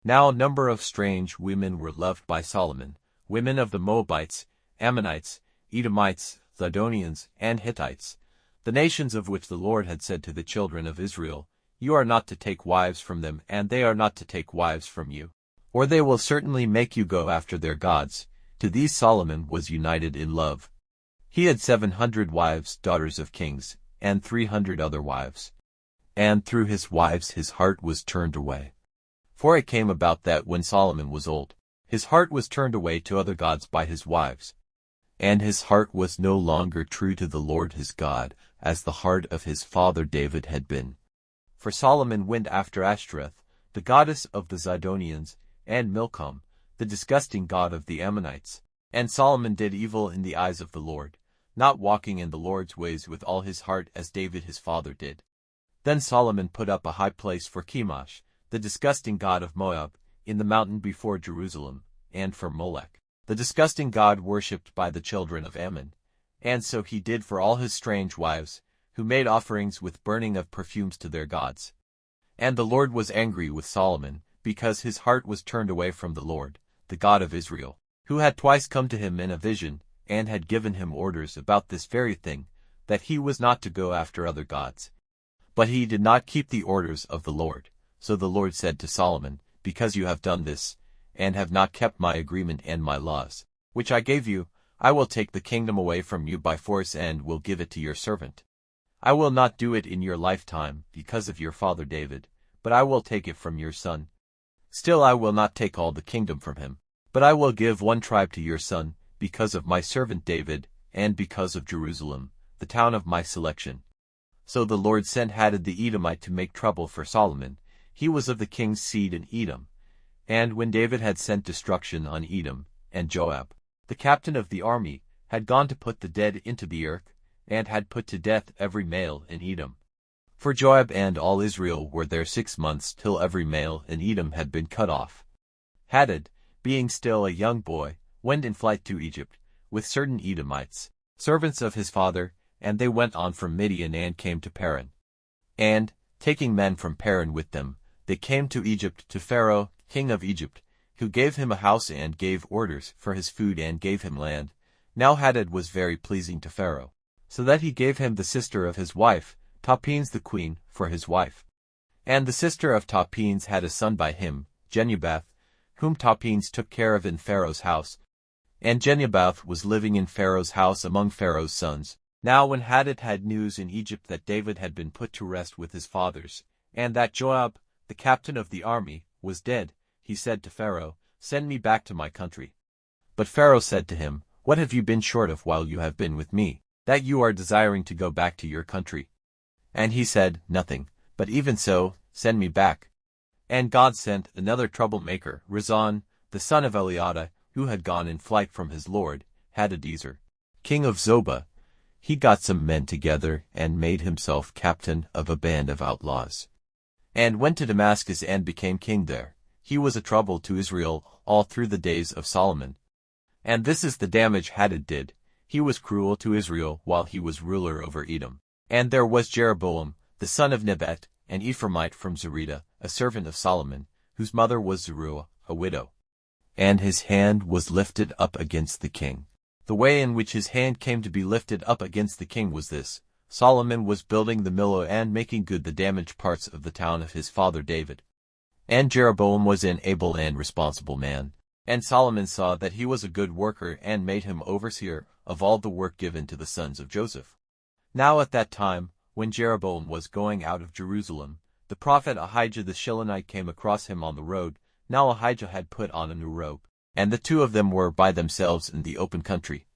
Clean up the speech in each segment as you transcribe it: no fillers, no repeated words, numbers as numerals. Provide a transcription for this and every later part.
Now a number of strange women were loved by Solomon, women of the Moabites, Ammonites, Edomites, Zidonians, and Hittites, the nations of which the Lord had said to the children of Israel, "You are not to take wives from them, and they are not to take wives from you, or they will certainly make you go after their gods." To these Solomon was united in love. He had 700 wives, daughters of kings, and 300 other wives. And through his wives his heart was turned away. For it came about that when Solomon was old, his heart was turned away to other gods by his wives. And his heart was no longer true to the Lord his God, as the heart of his father David had been. For Solomon went after Ashtoreth, the goddess of the Zidonians, and Milcom, the disgusting god of the Ammonites. And Solomon did evil in the eyes of the Lord, not walking in the Lord's ways with all his heart as David his father did. Then Solomon put up a high place for Chemosh, the disgusting god of Moab, in the mountain before Jerusalem, and for Molech, the disgusting god worshipped by the children of Ammon. And so he did for all his strange wives, who made offerings with burning of perfumes to their gods. And the Lord was angry with Solomon, because his heart was turned away from the Lord, the God of Israel, who had twice come to him in a vision, and had given him orders about this very thing, that he was not to go after other gods. But he did not keep the orders of the Lord. So the Lord said to Solomon, "Because you have done this, and have not kept my agreement and my laws, which I gave you, I will take the kingdom away from you by force and will give it to your servant. I will not do it in your lifetime because of your father David, but I will take it from your son. Still I will not take all the kingdom from him, but I will give one tribe to your son, because of my servant David, and because of Jerusalem, the town of my selection." So the Lord sent Hadad the Edomite to make trouble for Solomon. He was of the king's seed in Edom. And when David had sent destruction on Edom, and Joab, the captain of the army, had gone to put the dead into the earth, and had put to death every male in Edom. For Joab and all Israel were there 6 months till every male in Edom had been cut off. Hadad, being still a young boy, went in flight to Egypt, with certain Edomites, servants of his father, and they went on from Midian and came to Paran. And, taking men from Paran with them, they came to Egypt to Pharaoh, king of Egypt, who gave him a house and gave orders for his food and gave him land. Now Hadad was very pleasing to Pharaoh, so that he gave him the sister of his wife, Tahpenes the queen, for his wife. And the sister of Tahpenes had a son by him, Genubath, whom Tahpenes took care of in Pharaoh's house. And Genubath was living in Pharaoh's house among Pharaoh's sons. Now when Hadad had news in Egypt that David had been put to rest with his fathers, and that Joab, the captain of the army, was dead, he said to Pharaoh, "Send me back to my country." But Pharaoh said to him, "What have you been short of while you have been with me, that you are desiring to go back to your country?" And he said, "Nothing, but even so, send me back." And God sent another troublemaker, Rezon, the son of Eliada, who had gone in flight from his lord, Hadadezer, king of Zobah. He got some men together and made himself captain of a band of outlaws, and went to Damascus and became king there. He was a trouble to Israel all through the days of Solomon. And this is the damage Hadad did. He was cruel to Israel while he was ruler over Edom. And there was Jeroboam, the son of Nebat, an Ephraimite from Zerida, a servant of Solomon, whose mother was Zeruiah, a widow. And his hand was lifted up against the king. The way in which his hand came to be lifted up against the king was this: Solomon was building the Millo and making good the damaged parts of the town of his father David. And Jeroboam was an able and responsible man. And Solomon saw that he was a good worker and made him overseer of all the work given to the sons of Joseph. Now at that time, when Jeroboam was going out of Jerusalem, the prophet Ahijah the Shilonite came across him on the road. Now Ahijah had put on a new robe, and the two of them were by themselves in the open country.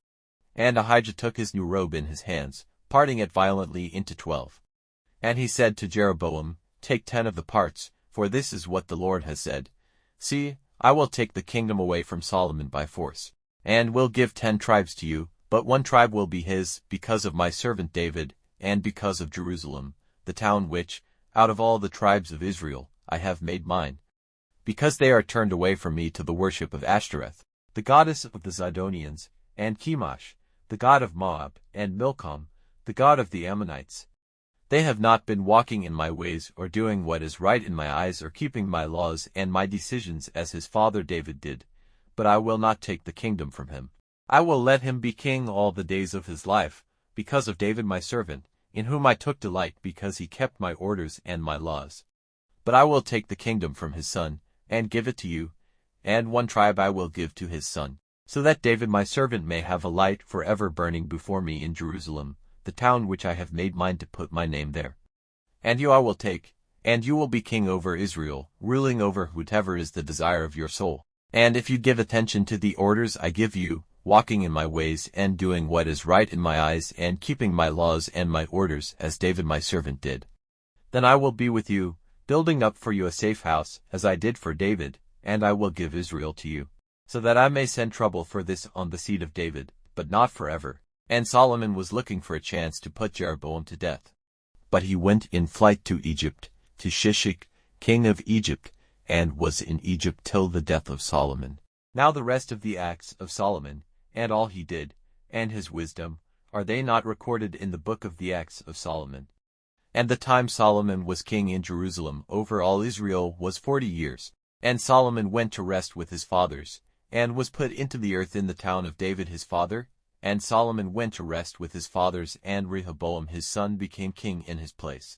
And Ahijah took his new robe in his hands, parting it violently into 12. And he said to Jeroboam, "Take 10 of the parts, for this is what the Lord has said. See, I will take the kingdom away from Solomon by force, and will give 10 tribes to you, but 1 tribe will be his, because of my servant David, and because of Jerusalem, the town which, out of all the tribes of Israel, I have made mine. Because they are turned away from me to the worship of Ashtoreth, the goddess of the Zidonians, and Chemosh, the god of Moab, and Milcom, the god of the Ammonites. They have not been walking in my ways or doing what is right in my eyes or keeping my laws and my decisions as his father David did, but I will not take the kingdom from him. I will let him be king all the days of his life, because of David my servant, in whom I took delight because he kept my orders and my laws. But I will take the kingdom from his son, and give it to you, and one tribe I will give to his son, so that David my servant may have a light forever burning before me in Jerusalem, the town which I have made mine to put my name there. And you I will take, and you will be king over Israel, ruling over whatever is the desire of your soul. And if you give attention to the orders I give you, walking in my ways and doing what is right in my eyes and keeping my laws and my orders as David my servant did, then I will be with you, building up for you a safe house, as I did for David, and I will give Israel to you, so that I may send trouble for this on the seed of David, but not forever. And Solomon was looking for a chance to put Jeroboam to death. But he went in flight to Egypt, to Shishak, king of Egypt, and was in Egypt till the death of Solomon. Now the rest of the acts of Solomon, and all he did, and his wisdom, are they not recorded in the book of the acts of Solomon? And the time Solomon was king in Jerusalem over all Israel was 40 years. And Solomon went to rest with his fathers, and was put into the earth in the town of David his father. And Solomon went to rest with his fathers, and Rehoboam his son became king in his place.